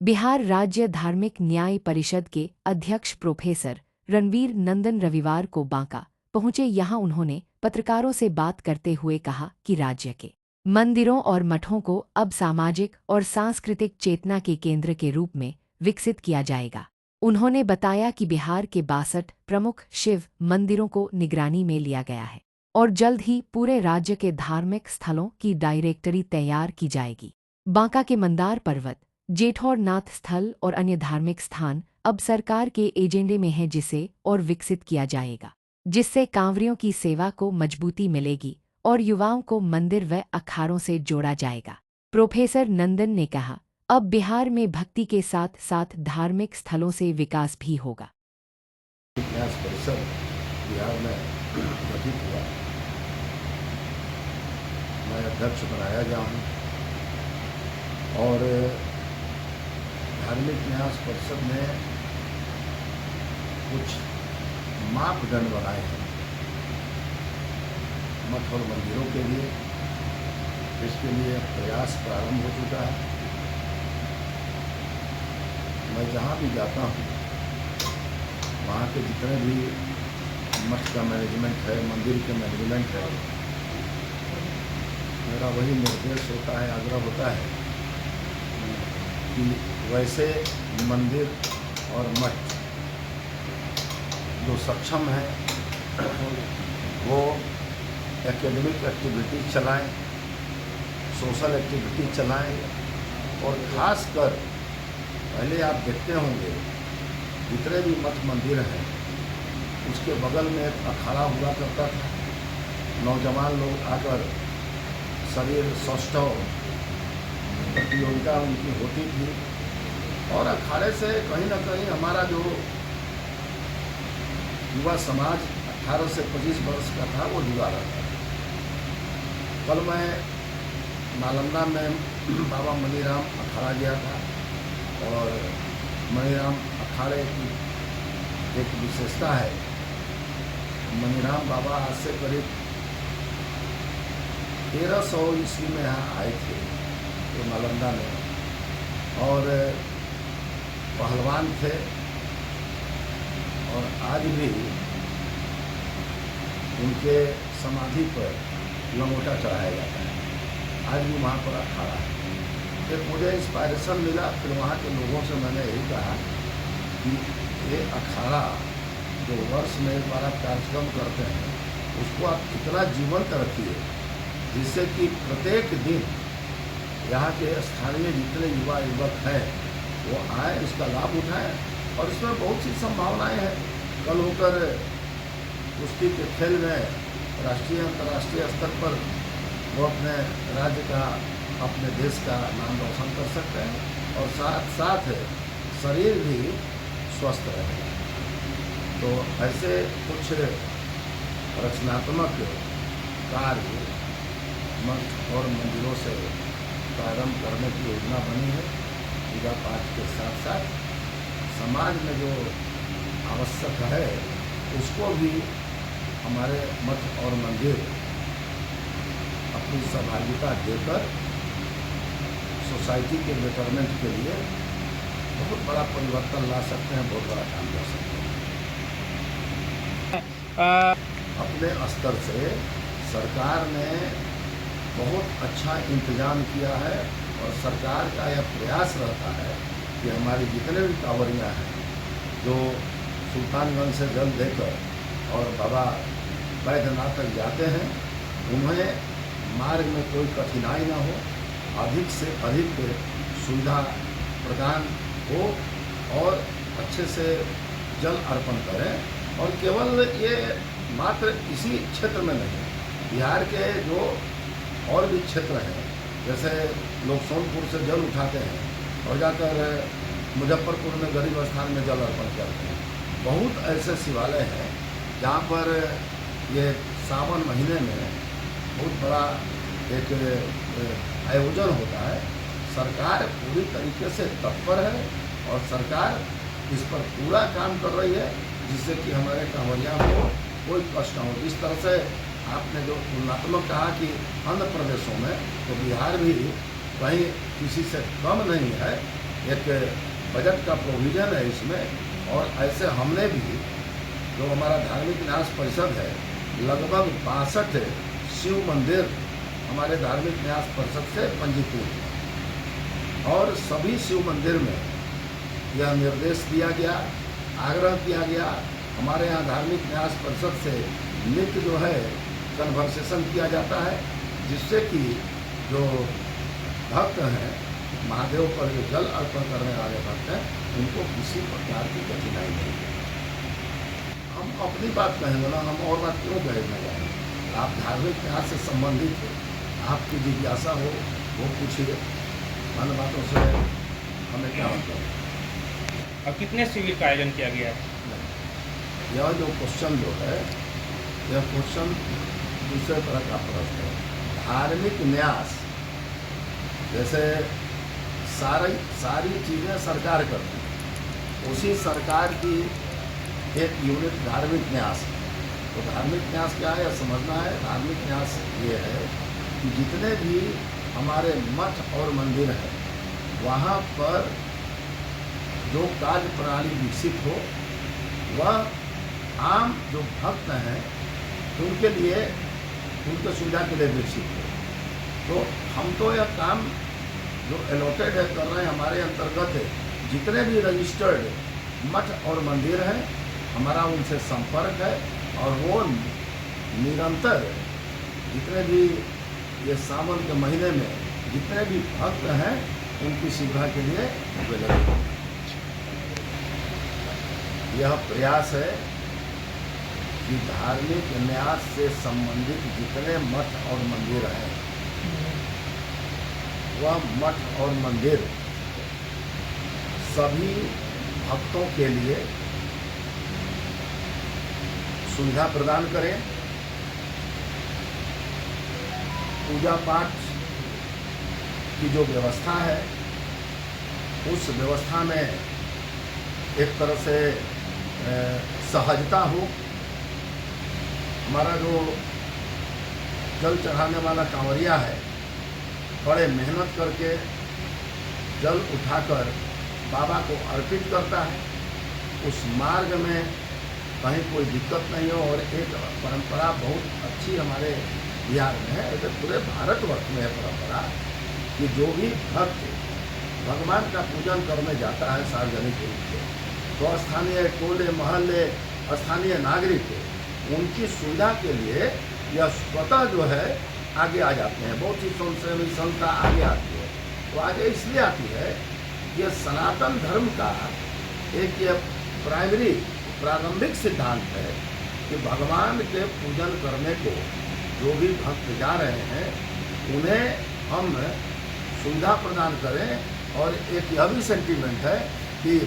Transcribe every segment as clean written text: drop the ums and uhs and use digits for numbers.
बिहार राज्य धार्मिक न्याय परिषद के अध्यक्ष प्रोफेसर रणवीर नंदन रविवार को बांका पहुंचे। यहां उन्होंने पत्रकारों से बात करते हुए कहा कि राज्य के मंदिरों और मठों को अब सामाजिक और सांस्कृतिक चेतना के केंद्र के रूप में विकसित किया जाएगा। उन्होंने बताया कि बिहार के 62 प्रमुख शिव मंदिरों को निगरानी में लिया गया है और जल्द ही पूरे राज्य के धार्मिक स्थलों की डायरेक्टरी तैयार की जाएगी। बांका के मंदार पर्वत, जेठौर नाथ स्थल और अन्य धार्मिक स्थान अब सरकार के एजेंडे में हैं, जिसे और विकसित किया जाएगा, जिससे कांवरियों की सेवा को मजबूती मिलेगी और युवाओं को मंदिर व अखाड़ों से जोड़ा जाएगा। प्रोफेसर नंदन ने कहा, अब बिहार में भक्ति के साथ साथ धार्मिक स्थलों से विकास भी होगा। न्यास परिषद बिहार में गठित हुआ, मैं अध्यक्ष बनाया गया हूँ और धार्मिक न्यास परिषद ने कुछ मापदंड बनाए हैं मठ और मंदिरों के लिए। इसके लिए प्रयास प्रारंभ हो चुका है। मैं जहाँ भी जाता हूँ वहाँ के जितने भी मठ का मैनेजमेंट है, मंदिर के मैनेजमेंट है, मेरा वही निर्देश होता है, आग्रह होता है कि वैसे मंदिर और मठ जो सक्षम है वो एकेडमिक एक्टिविटी चलाएं, सोशल एक्टिविटी चलाएं और ख़ासकर पहले आप देखते होंगे जितने भी मठ मंदिर हैं उसके बगल में एक अखाड़ा हुआ करता था। नौजवान लोग आकर शरीर सौष्ठव प्रतियोगिता उनकी होती थी और अखाड़े से कहीं ना कहीं हमारा जो युवा समाज 18 से 25 वर्ष का था वो जुड़ा रहता था। कल मैं नालंदा में बाबा मनीराम अखाड़ा गया था और मनीराम अखाड़े की एक विशेषता है, मनीराम बाबा आज से करीब 1300 ईस्वी में यहाँ आए थे तो नालंदा में, और पहलवान थे और आज भी उनके समाधि पर लंगोटा चढ़ाया जाता है। आज भी वहाँ पर अखाड़ा है। फिर मुझे इंस्पायरेशन मिला, फिर वहाँ के लोगों से मैंने यही कहा कि ये अखाड़ा जो वर्ष में एक बार आप कार्यक्रम करते हैं उसको आप इतना जीवंत रखिए जिससे कि प्रत्येक दिन यहाँ के स्थानीय जितने युवा युवक हैं वो आए, इसका लाभ उठाएं और इसमें बहुत सी संभावनाएं हैं। कल होकर कुश्ती के खेल में राष्ट्रीय अंतर्राष्ट्रीय स्तर पर वो अपने राज्य का, अपने देश का नाम रोशन कर सकते हैं और साथ साथ शरीर भी स्वस्थ रहेगा। तो ऐसे कुछ रचनात्मक कार्य मठ और मंदिरों से प्रारंभ करने की योजना बनी है। पूजा पाठ के साथ साथ समाज में जो आवश्यक है उसको भी हमारे मठ और मंदिर अपनी सहभागिता देकर सोसाइटी के बेटरमेंट के लिए बहुत बड़ा परिवर्तन ला सकते हैं, बहुत बड़ा काम कर सकते हैं। अपने स्तर से सरकार ने बहुत अच्छा इंतजाम किया है और सरकार का यह प्रयास रहता है कि हमारे जितने भी कांवरियाँ हैं जो सुल्तानगंज से जल देकर और बाबा बैद्यनाथ तक जाते हैं उन्हें मार्ग में कोई कठिनाई ना हो, अधिक से अधिक सुविधा प्रदान हो और अच्छे से जल अर्पण करें। और केवल ये मात्र इसी क्षेत्र में नहीं, बिहार के जो और भी क्षेत्र हैं, जैसे लोग सोनपुर से जल उठाते हैं और जाकर मुजफ्फरपुर में गरीब स्थान में जल अर्पण करते हैं। बहुत ऐसे शिवालय हैं जहाँ पर ये सावन महीने में बहुत बड़ा एक आयोजन होता है। सरकार पूरी तरीके से तत्पर है और सरकार इस पर पूरा काम कर रही है जिससे कि हमारे कांवरियाँ को कोई कष्ट न हो। इस तरह से आपने जो तुलनात्मक कहा कि अन्य प्रदेशों में, तो बिहार भी कहीं किसी से कम नहीं है एक बजट का प्रोविज़न है इसमें। और ऐसे हमने भी जो हमारा धार्मिक न्यास परिषद है, लगभग 62 शिव मंदिर हमारे धार्मिक न्यास परिषद से पंजीकृत हैं। और सभी शिव मंदिर में यह निर्देश दिया गया, आग्रह किया गया। हमारे यहाँ धार्मिक न्यास परिषद से नित्य जो है कन्वर्सेशन किया जाता है, जिससे कि जो भक्त हैं, महादेव पर जो जल अर्पण करने वाले भक्त हैं, उनको किसी प्रकार की कठिनाई नहीं है। हम अपनी बात कहेंगे ना, हम और बात क्यों कहना जाएंगे? आप धार्मिक न्यास से संबंधित हो, आपकी जिज्ञासा हो, वो पूछिए। अन्य बातों से हमें क्या मतलब है? अब कितने शिविर का आयोजन किया गया है? यह जो क्वेश्चन जो है, यह क्वेश्चन दूसरे तरह का प्रश्न है। धार्मिक न्यास जैसे सारी चीज़ें सरकार करती है, उसी सरकार की एक यूनिट धार्मिक न्यास है। तो धार्मिक न्यास क्या है, यह समझना है। धार्मिक न्यास ये है कि जितने भी हमारे मठ और मंदिर हैं, वहाँ पर जो कार्य प्रणाली विकसित हो, वह आम जो भक्त हैं उनके लिए, उनके सुविधा के लिए विकसित हो। तो हम तो यह काम जो अलॉटेड है कर रहे हैं, हमारे अंतर्गत है। जितने भी रजिस्टर्ड मठ और मंदिर हैं, हमारा उनसे संपर्क है और वो निरंतर जितने भी ये सावन के महीने में जितने भी भक्त हैं, उनकी सुविधा के लिए वे लगे हैं। यह प्रयास है कि धार्मिक न्यास से संबंधित जितने मठ और मंदिर हैं, वह मठ और मंदिर सभी भक्तों के लिए सुविधा प्रदान करें। पूजा पाठ की जो व्यवस्था है, उस व्यवस्था में एक तरह से सहजता हो। हमारा जो जल चढ़ाने वाला कांवरिया है, बड़े मेहनत करके जल उठाकर बाबा को अर्पित करता है। उस मार्ग में कहीं कोई दिक्कत नहीं हो। और एक परंपरा बहुत अच्छी हमारे बिहार में है, ऐसे पूरे भारतवर्ष में है परंपरा, कि जो भी भक्त भगवान का पूजन करने जाता है सार्वजनिक रूप से, तो स्थानीय टोले मोहल्ले, स्थानीय नागरिक उनकी सुविधा के लिए यह स्वतः जो है आगे आ जाते हैं। बहुत ही स्वयंसेवी संस्था आगे आती है। तो आगे इसलिए आती है, ये सनातन धर्म का एक ये प्रारंभिक सिद्धांत है कि भगवान के पूजन करने को जो भी भक्त जा रहे हैं, उन्हें हम सुविधा प्रदान करें। और एक यह भी सेंटीमेंट है कि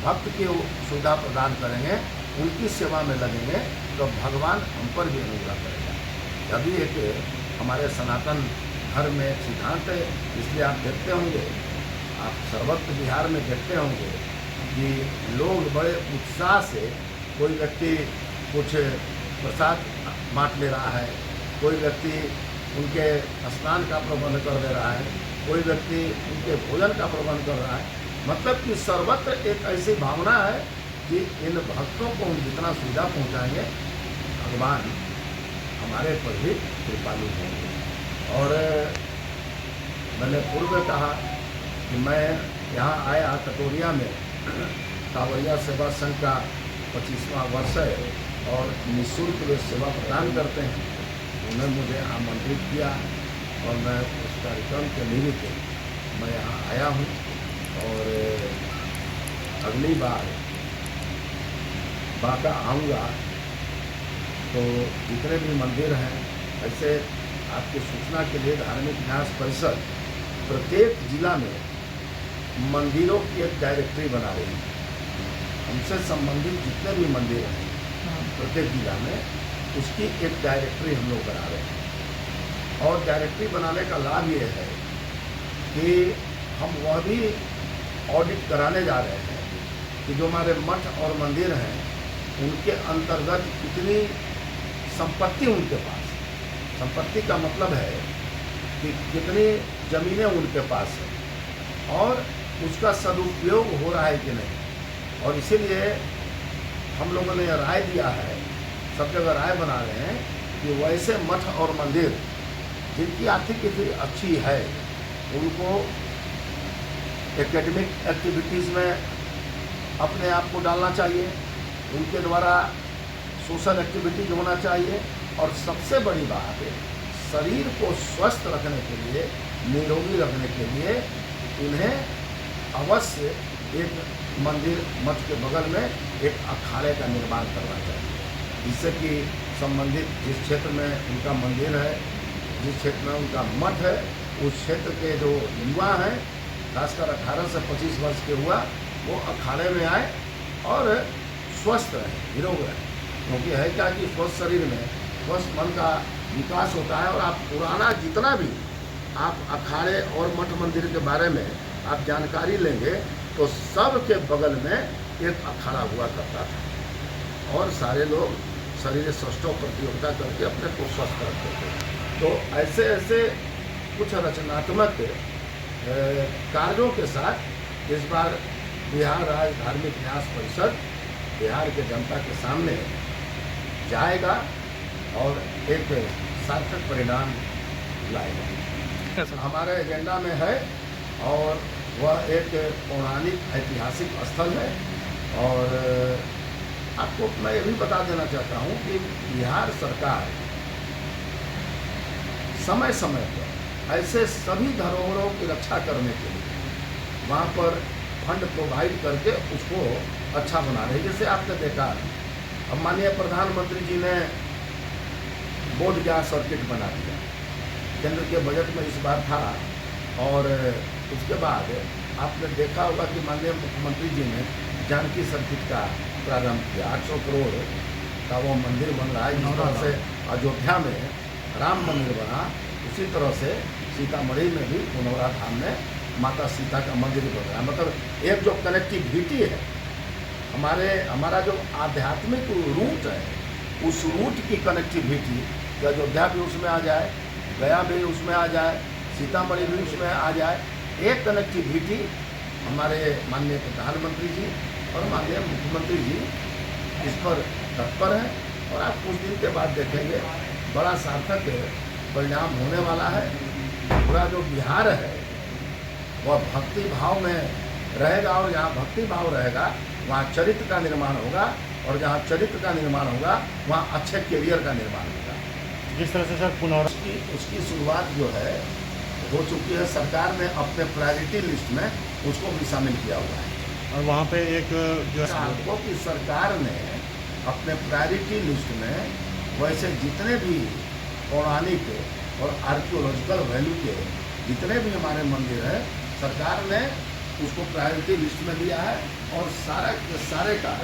भक्त की सुविधा प्रदान करेंगे, उनकी सेवा में लगेंगे, तो भगवान हम पर भी अनुग्रह करेगा। यह भी एक हमारे सनातन धर्म में सिद्धांत है। इसलिए आप देखते होंगे, आप सर्वत्र बिहार में देखते होंगे कि लोग बड़े उत्साह से, कोई व्यक्ति कुछ प्रसाद बांट ले रहा है, कोई व्यक्ति उनके स्नान का प्रबंध कर दे रहा है, कोई व्यक्ति उनके भोजन का प्रबंध कर रहा है। मतलब कि सर्वत्र एक ऐसी भावना है कि इन भक्तों को हम जितना सुविधा पहुंचाएंगे, भगवान हमारे पर भी कृपालु होंगे। और मैंने पूर्व कहा कि मैं यहाँ आया कटोरिया में, कांवरिया सेवा संघ का 25वां वर्ष है और निःशुल्क वे सेवा प्रदान करते हैं। उन्होंने मुझे आमंत्रित किया और मैं उस कार्यक्रम के निमित्त मैं यहाँ आया हूँ। और अगली बार बांका आऊँगा तो जितने भी मंदिर हैं, ऐसे आपकी सूचना के लिए धार्मिक न्यास परिषद प्रत्येक जिला में मंदिरों की एक डायरेक्टरी बना रही है। हमसे संबंधित जितने भी मंदिर हैं प्रत्येक जिला में, उसकी एक डायरेक्टरी हम लोग बना रहे हैं। और डायरेक्टरी बनाने का लाभ ये है कि हम वह भी ऑडिट कराने जा रहे हैं कि जो हमारे मठ और मंदिर हैं, उनके अंतर्गत कितनी संपत्ति उनके पास, संपत्ति का मतलब है कि कितनी ज़मीनें उनके पास हैं और उसका सदुपयोग हो रहा है कि नहीं। और इसीलिए हम लोगों ने राय दिया है, सब जगह राय बना रहे हैं कि वैसे मठ और मंदिर जिनकी आर्थिक स्थिति अच्छी है उनको एकेडमिक एक्टिविटीज़ में अपने आप को डालना चाहिए, उनके द्वारा सोशल एक्टिविटीज होना चाहिए। और सबसे बड़ी बात है, शरीर को स्वस्थ रखने के लिए, निरोगी रखने के लिए उन्हें अवश्य एक मंदिर मठ के बगल में एक अखाड़े का निर्माण करना चाहिए, जिससे कि संबंधित जिस क्षेत्र में उनका मंदिर है, जिस क्षेत्र में उनका मठ है, उस क्षेत्र के जो युवा हैं, खासकर 18 से 25 वर्ष के हुआ, वो अखाड़े में आए और स्वस्थ रहें, निरोग रहें। क्योंकि है क्या कि स्वस्थ शरीर में स्वस्थ मन का विकास होता है। और आप पुराना जितना भी आप अखाड़े और मठ मंदिर के बारे में आप जानकारी लेंगे तो सब के बगल में एक अखाड़ा हुआ करता था और सारे लोग शरीर सौष्ठव प्रतियोगिता करके अपने को स्वस्थ रखते थे। तो ऐसे ऐसे कुछ रचनात्मक कार्यों के साथ इस बार बिहार राज्य धार्मिक न्यास परिषद बिहार के जनता के सामने जाएगा और एक सार्थक परिणाम लाएगा। हमारे एजेंडा में है और वह एक पौराणिक ऐतिहासिक स्थल है। और आपको मैं ये भी बता देना चाहता हूँ कि बिहार सरकार समय समय पर ऐसे सभी धरोहरों की रक्षा करने के लिए वहाँ पर फंड प्रोवाइड करके उसको अच्छा बना रही है। जैसे आपने देखा, अब माननीय प्रधानमंत्री जी ने बोध गैस सर्किट बना दिया, केंद्र के बजट में इस बार था। और उसके बाद आपने देखा होगा कि माननीय मुख्यमंत्री जी ने जानकी सर्किट का प्रारंभ किया। 800 करोड़ का वो मंदिर बन रहा है। जिस तरह से अयोध्या में राम मंदिर बना, उसी तरह से सीतामढ़ी में भी पुनौरा धाम में माता सीता का मंदिर बन रहा है। मतलब एक जो कनेक्टिविटी है, हमारा जो आध्यात्मिक रूट है, उस रूट की कनेक्टिविटी, अयोध्या भी उसमें आ जाए, गया भी उसमें आ जाए, सीतामढ़ी भी उसमें आ जाए। एक कनेक्टिविटी हमारे माननीय प्रधानमंत्री जी और माननीय मुख्यमंत्री जी इस पर तत्पर हैं। और आप कुछ दिन के बाद देखेंगे बड़ा सार्थक परिणाम होने वाला है। पूरा जो बिहार है वह भक्ति भाव में रहेगा और जहाँ भक्ति भाव रहेगा वहाँ चरित्र का निर्माण होगा और जहाँ चरित्र का निर्माण होगा वहाँ अच्छे कैरियर का निर्माण होगा। जिस तरह से सर पुनौरा उसकी शुरुआत जो है हो चुकी है। सरकार ने अपने प्रायोरिटी लिस्ट में उसको भी शामिल किया हुआ है। और वहाँ पे एक जो है आपको कि सरकार ने अपने प्रायोरिटी लिस्ट में वैसे जितने भी पौराणिक और आर्कियोलॉजिकल वैल्यू के जितने भी हमारे मंदिर हैं, सरकार ने उसको प्रायोरिटी लिस्ट में लिया है और सारा के सारे का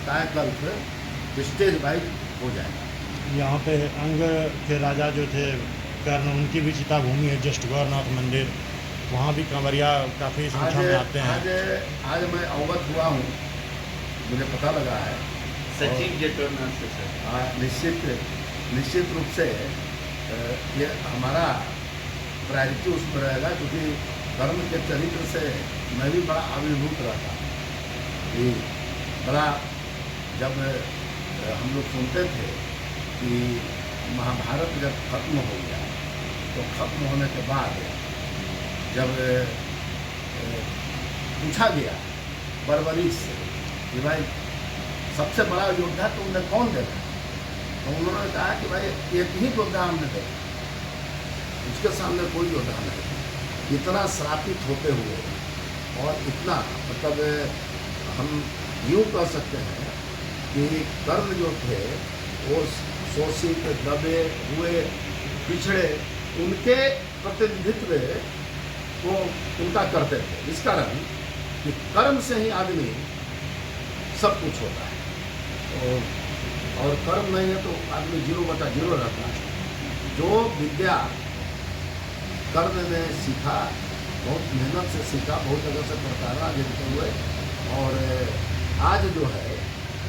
कायाकल्प स्टेज वाइज हो जाएगा। यहाँ पे अंग के राजा जो थे कर्ण, उनकी भी चिता भूमि है जस्ट गौरनाथ मंदिर, वहाँ भी कांवरिया काफ़ी संख्या में आते हैं। आज मैं अवगत हुआ हूँ, मुझे पता लगा है सचिव जटोरनाथ से सर। निश्चित रूप से ये हमारा प्रायोरिटी उसमें रहेगा, क्योंकि धर्म के चरित्र से मैं भी बड़ा अभिभूत रहता कि बड़ा जब हम लोग सुनते थे कि महाभारत जब खत्म हो गया तो खत्म होने के बाद जब पूछा गया बर्बरीक से कि भाई सबसे बड़ा योद्धा तुमने कौन देखा, तो उन्होंने कहा कि भाई एक ही योद्धा हमने देखा, उसके सामने कोई योद्धा नहीं। इतना श्रापित होते हुए और इतना मतलब हम यूँ कह सकते हैं कि कर्ण जो थे वो शोषित, दबे हुए, पिछड़े, उनके प्रतिनिधित्व वो उनका करते थे। इस कारण कि कर्म से ही आदमी सब कुछ होता है और कर्म नहीं है तो आदमी 0/0 रहता है। जो विद्या कर्ण ने सीखा, बहुत मेहनत से सीखा, बहुत जगह से प्रताड़ना झेलते हुए, और आज जो है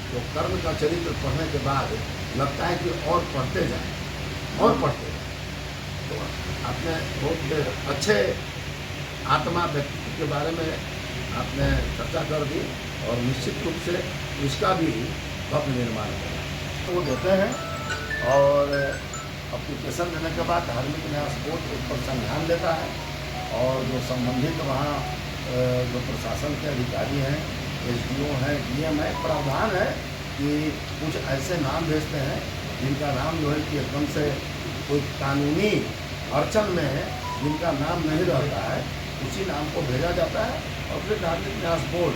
तो कर्ण का चरित्र पढ़ने के बाद लगता है कि और पढ़ते जाएं और पढ़ते जाएं। तो आपने बहुत अच्छे आत्मा व्यक्ति के बारे में आपने चर्चा कर दी और निश्चित रूप से इसका भी भव्य निर्माण करें वो देते हैं। और एप्लीकेशन देने के बाद धार्मिक न्यास बोर्ड उस पर संज्ञान लेता है और जो संबंधित वहाँ जो प्रशासन के अधिकारी हैं, SDO हैं, DM है, प्रावधान है कि कुछ ऐसे नाम भेजते हैं जिनका नाम जो है कि एकदम से कोई कानूनी अड़चन में है, जिनका नाम नहीं रहता है, उसी नाम को भेजा जाता है और फिर धार्मिक न्यास बोर्ड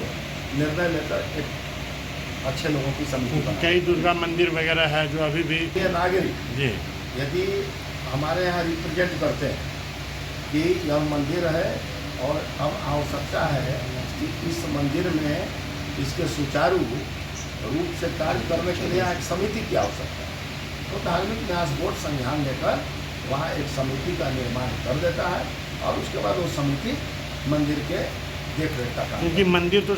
निर्णय लेकर एक अच्छे लोगों की समिति बनाती है। कई दुर्गा मंदिर वगैरह है जो अभी भी ये नागरिक जी यदि हमारे यहाँ रिप्रेजेंट करते हैं कि यह मंदिर है और अब आवश्यकता है कि इस मंदिर में इसके सुचारू रूप से कार्य करने के लिए एक समिति की आवश्यकता है, तो धार्मिक न्यास बोर्ड संज्ञान लेकर वहाँ एक समिति का निर्माण कर देता है और उसके बाद वो समिति मंदिर के देखरेख का काम क्योंकि मंदिर तो